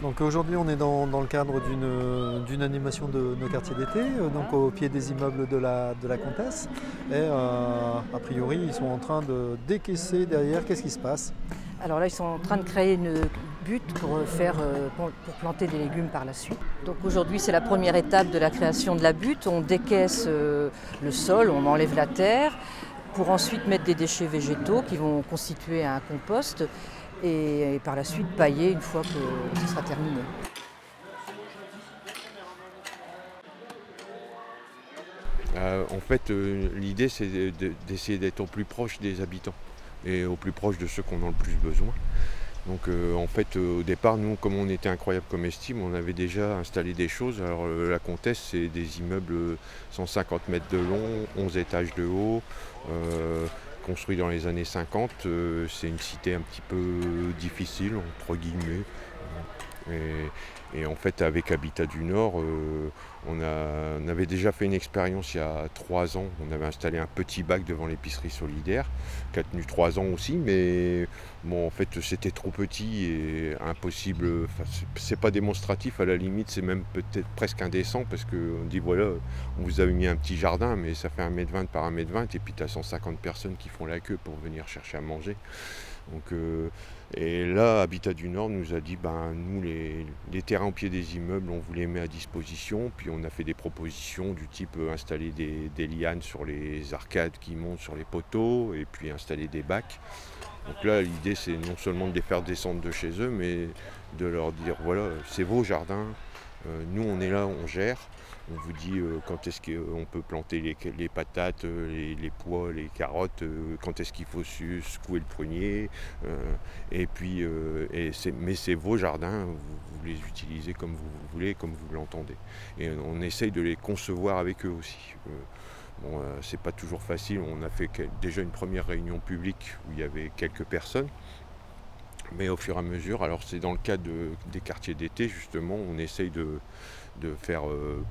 Donc aujourd'hui on est dans le cadre d'une animation de nos quartiers d'été, donc au pied des immeubles de la Comtesse. Et a priori ils sont en train de décaisser derrière. Qu'est-ce qui se passe? Alors là ils sont en train de créer une butte pour planter des légumes par la suite. Donc aujourd'hui c'est la première étape de la création de la butte. On décaisse le sol, on enlève la terre pour ensuite mettre des déchets végétaux qui vont constituer un compost et par la suite pailler une fois que ce sera terminé. En fait, l'idée c'est d'essayer d'être au plus proche des habitants et au plus proche de ceux qui en ont le plus besoin. Donc en fait au départ nous comme on était incroyable comestible, on avait déjà installé des choses. Alors la Comtesse c'est des immeubles 150 mètres de long, 11 étages de haut, construit dans les années 50. C'est une cité un petit peu difficile entre guillemets. Et en fait avec Habitat du Nord, on avait déjà fait une expérience il y a 3 ans. On avait installé un petit bac devant l'épicerie solidaire, qui a tenu 3 ans aussi, mais bon en fait c'était trop petit et impossible. Enfin, c'est pas démonstratif, à la limite c'est même peut-être presque indécent parce qu'on dit voilà, on vous avait mis un petit jardin mais ça fait 1,20 m par 1,20 m et puis tu as 150 personnes qui font la queue pour venir chercher à manger. Donc, et là, Habitat du Nord nous a dit, nous, les terrains au pied des immeubles, on vous les met à disposition. Puis on a fait des propositions du type installer des lianes sur les arcades qui montent sur les poteaux et puis installer des bacs. Donc là, l'idée, c'est non seulement de les faire descendre de chez eux, mais de leur dire, voilà, c'est vos jardins, nous, on est là, on gère. On vous dit quand est-ce qu'on peut planter les patates, les pois, les carottes, quand est-ce qu'il faut secouer le prunier. Et puis, mais c'est vos jardins, vous les utilisez comme vous voulez, comme vous l'entendez. Et on essaye de les concevoir avec eux aussi. Bon, c'est pas toujours facile. On a fait déjà une première réunion publique où il y avait quelques personnes. Mais au fur et à mesure, alors c'est dans le cadre des quartiers d'été justement, on essaye de faire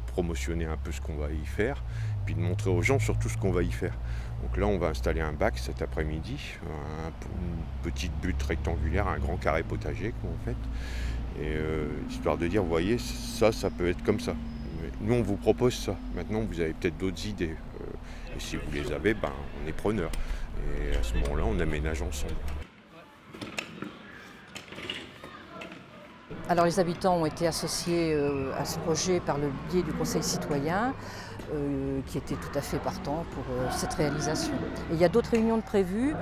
promotionner un peu ce qu'on va y faire, puis de montrer aux gens surtout ce qu'on va y faire. Donc là on va installer un bac cet après-midi, une petite butte rectangulaire, un grand carré potager en fait, et histoire de dire, vous voyez, ça peut être comme ça. Nous on vous propose ça, maintenant vous avez peut-être d'autres idées, et si vous les avez, on est preneurs. Et à ce moment-là on aménage ensemble. Alors les habitants ont été associés à ce projet par le biais du Conseil citoyen qui était tout à fait partant pour cette réalisation. Et il y a d'autres réunions de prévues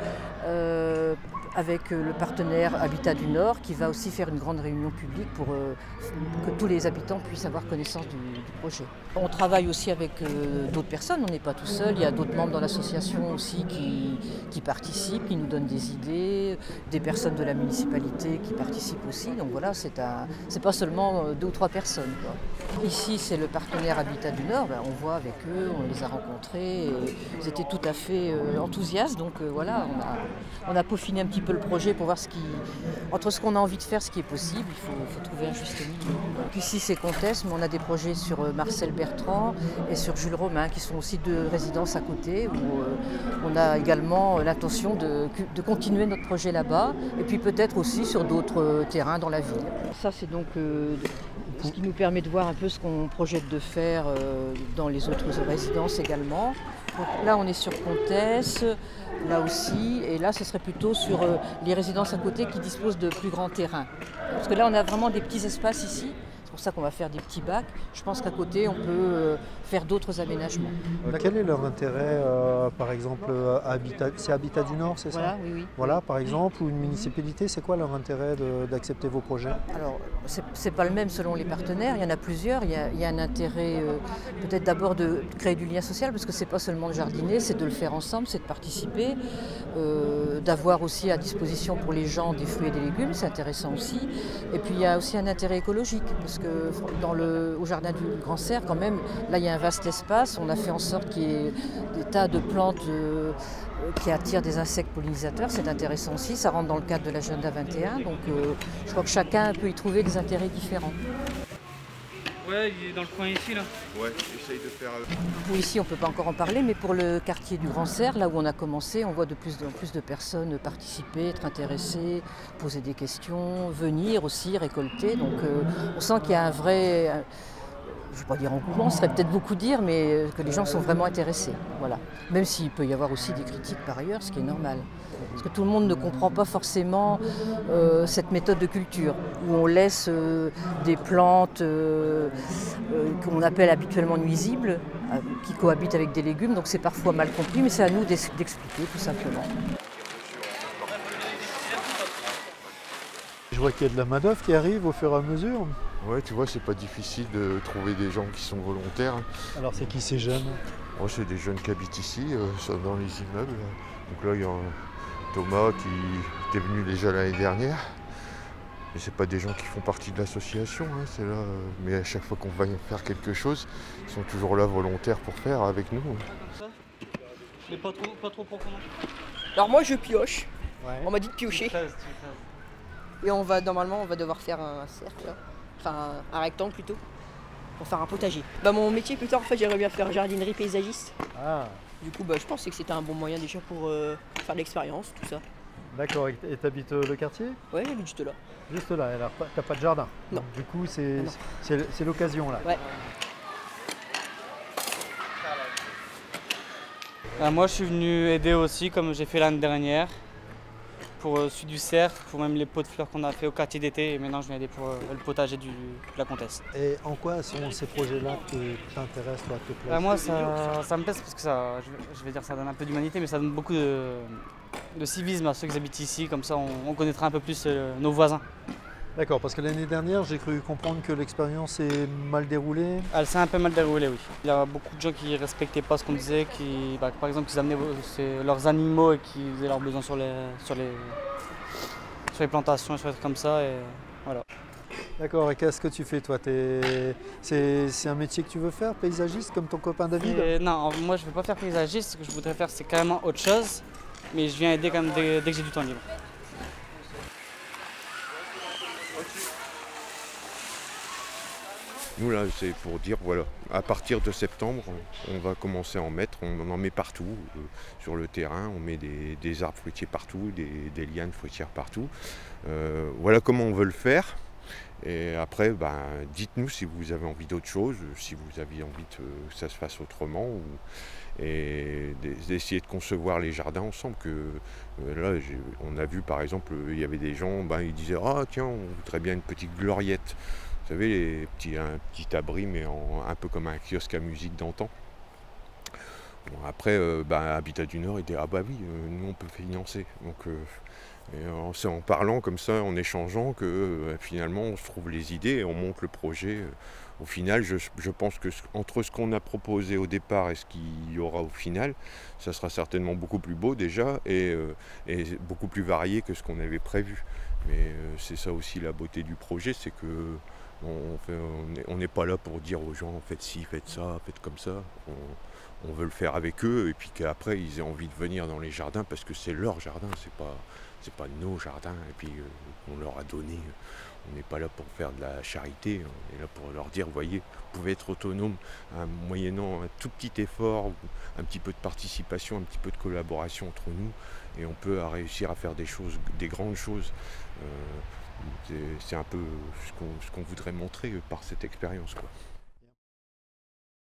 avec le partenaire Habitat du Nord qui va aussi faire une grande réunion publique pour que tous les habitants puissent avoir connaissance du projet. On travaille aussi avec d'autres personnes, on n'est pas tout seul, il y a d'autres membres dans l'association aussi qui participent, qui nous donnent des idées, des personnes de la municipalité qui participent aussi. Donc voilà, c'est pas seulement 2 ou 3 personnes, quoi. Ici c'est le partenaire Habitat du Nord, on voit avec eux, on les a rencontrés, et ils étaient tout à fait enthousiastes, donc voilà, on a peaufiné un petit peu le projet pour voir entre ce qu'on a envie de faire, ce qui est possible, il faut trouver un juste milieu. Donc ici c'est Comtesse, mais on a des projets sur Marcel Bertrand et sur Jules Romain, qui sont aussi 2 résidences à côté, où on a également l'intention de continuer notre projet là-bas, et puis peut-être aussi sur d'autres terrains dans la ville. Ça c'est donc ce qui nous permet de voir un peu ce qu'on projette de faire dans les autres résidences également. Donc là on est sur Comtesse, là aussi, et là ce serait plutôt sur les résidences à côté qui disposent de plus grands terrains. Parce que là on a vraiment des petits espaces ici, c'est pour ça qu'on va faire des petits bacs. Je pense qu'à côté on peut faire d'autres aménagements. Quel est leur intérêt, par exemple, c'est Habitat du Nord, c'est ça? Oui. Voilà, par exemple, ou une municipalité, c'est quoi leur intérêt d'accepter vos projets? Alors, c'est pas le même selon les partenaires, il y en a plusieurs. Il y a un intérêt peut-être d'abord de créer du lien social, parce que c'est pas seulement de jardiner, c'est de le faire ensemble, c'est de participer, d'avoir aussi à disposition pour les gens des fruits et des légumes, c'est intéressant aussi. Et puis il y a aussi un intérêt écologique, parce que au jardin du Grand Cerf, quand même, là il y a un vaste espace, on a fait en sorte qu'il y ait des tas de plantes qui attirent des insectes pollinisateurs, c'est intéressant aussi, ça rentre dans le cadre de l'agenda 21, donc je crois que chacun peut y trouver des intérêts différents. Ouais, il est dans le coin ici, là. Ouais, essaye de faire... Nous, ici, on ne peut pas encore en parler, mais pour le quartier du Grand Cerf, là où on a commencé, on voit de plus en plus de personnes participer, être intéressées, poser des questions, venir aussi, récolter. Donc on sent qu'il y a un vrai, je ne vais pas dire engouement, ce serait peut-être beaucoup dire, mais que les gens sont vraiment intéressés. Voilà. Même s'il peut y avoir aussi des critiques par ailleurs, ce qui est normal. Parce que tout le monde ne comprend pas forcément cette méthode de culture, où on laisse des plantes qu'on appelle habituellement nuisibles, qui cohabitent avec des légumes, donc c'est parfois mal compris, mais c'est à nous d'expliquer tout simplement. Je vois qu'il y a de la main-d'œuvre qui arrive au fur et à mesure. Ouais, tu vois, c'est pas difficile de trouver des gens qui sont volontaires. Alors c'est qui ces jeunes? Moi, c'est des jeunes qui habitent ici, dans les immeubles. Donc là, il y a Thomas qui était venu déjà l'année dernière. Et c'est pas des gens qui font partie de l'association, hein, c'est là. Mais à chaque fois qu'on va faire quelque chose, ils sont toujours là volontaires pour faire avec nous. Mais pas trop profond. Alors moi je pioche, Ouais. on m'a dit de piocher. Et normalement on va devoir faire un cercle, là. Enfin un rectangle plutôt, pour faire un potager. Mon métier plus tard en fait j'aimerais bien faire jardinerie paysagiste. Ah, Du coup je pensais que c'était un bon moyen déjà pour faire de l'expérience, tout ça. d'accord. Et t'habites le quartier? Ouais j'habite juste là. Juste là, alors t'as pas de jardin? Non. Donc, du coup, c'est Non. l'occasion là. Ouais. Moi, je suis venu aider aussi, comme j'ai fait l'année dernière, pour celui du cerf, pour même les pots de fleurs qu'on a fait au quartier d'été. Et maintenant, je viens aider pour le potager de la comtesse. Et en quoi sont ces projets-là qui t'intéressent, toi, te plaisent? Moi, ça me plaît parce que je vais dire, ça donne un peu d'humanité, mais ça donne beaucoup de civisme à ceux qui habitent ici. Comme ça, on connaîtra un peu plus nos voisins. D'accord, parce que l'année dernière, j'ai cru comprendre que l'expérience s'est mal déroulée. Elle s'est un peu mal déroulée, oui. Il y a beaucoup de gens qui ne respectaient pas ce qu'on disait, par exemple, ils amenaient leurs animaux et qui faisaient leurs besoins sur les plantations et sur des trucs comme ça. Et voilà. D'accord, et qu'est-ce que tu fais, toi? C'est un métier que tu veux faire, paysagiste, comme ton copain David? Non, moi je ne veux pas faire paysagiste, ce que je voudrais faire c'est carrément autre chose, mais je viens aider quand même dès que j'ai du temps libre. Nous là, c'est pour dire, voilà, à partir de septembre, on va commencer à en mettre, on en met partout, sur le terrain, on met des arbres fruitiers partout, des lianes fruitières partout. Voilà comment on veut le faire. Et après, dites-nous si vous avez envie d'autre chose, si vous avez envie que ça se fasse autrement, et d'essayer de concevoir les jardins ensemble. Là, on a vu par exemple, il y avait des gens, ils disaient « Ah tiens, on voudrait bien une petite gloriette ». Vous savez, un petit abri, mais un peu comme un kiosque à musique d'antan. Bon, après, Habitat du Nord, il dit « Ah bah oui, nous on peut financer ». Donc, c'est en parlant comme ça, en échangeant, que finalement on se trouve les idées et on monte le projet. Au final, je pense que entre ce qu'on a proposé au départ et ce qu'il y aura au final, ça sera certainement beaucoup plus beau déjà et beaucoup plus varié que ce qu'on avait prévu. Mais c'est ça aussi la beauté du projet, c'est que on n'est pas là pour dire aux gens faites ci, faites ça, faites comme ça. On veut le faire avec eux et puis qu'après ils aient envie de venir dans les jardins parce que c'est leur jardin, c'est pas nos jardins et puis on leur a donné. On n'est pas là pour faire de la charité, on est là pour leur dire, voyez, vous pouvez être autonome moyennant un tout petit effort, un petit peu de participation, un petit peu de collaboration entre nous et on peut réussir à faire des grandes choses. C'est un peu ce qu'on voudrait montrer par cette expérience, quoi.